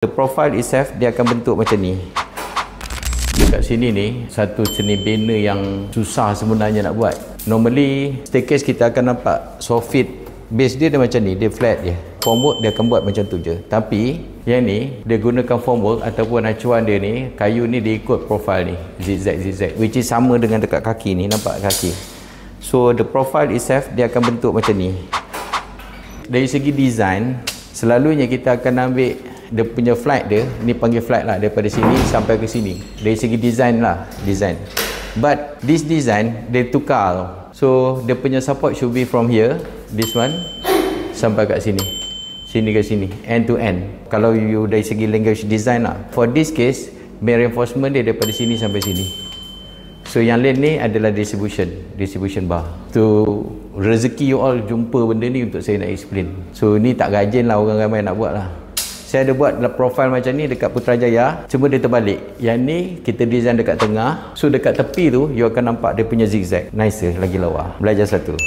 The profile itself dia akan bentuk macam ni. Dekat sini ni satu seni bina yang susah sebenarnya nak buat. Normally staircase kita akan nampak soffit, base dia macam ni, dia flat je. Formwork dia akan buat macam tu je. Tapi yang ni dia gunakan formwork ataupun acuan dia ni, kayu ni dia ikut profile ni, zigzag which is sama dengan dekat kaki ni, nampak kaki. So the profile itself dia akan bentuk macam ni. Dari segi design, selalunya kita akan ambil dia punya flight dia, ni panggil flight lah, daripada sini sampai ke sini. Dari segi design lah, design. But this design dia tukar. So dia punya support should be from here, this one sampai kat sini, sini ke sini, end to end. Kalau you dari segi language design lah. For this case, main reinforcement dia daripada sini sampai sini. So yang lain ni adalah distribution bar. Tu rezeki you all jumpa benda ni untuk saya nak explain. So ni tak rajin lah orang ramai nak buat lah. Saya ada buat profile macam ni dekat Putrajaya, cuma dia terbalik. Yang ni kita design dekat tengah. So dekat tepi tu you akan nampak dia punya zigzag. Nicer lagi lawa. Belajar satu.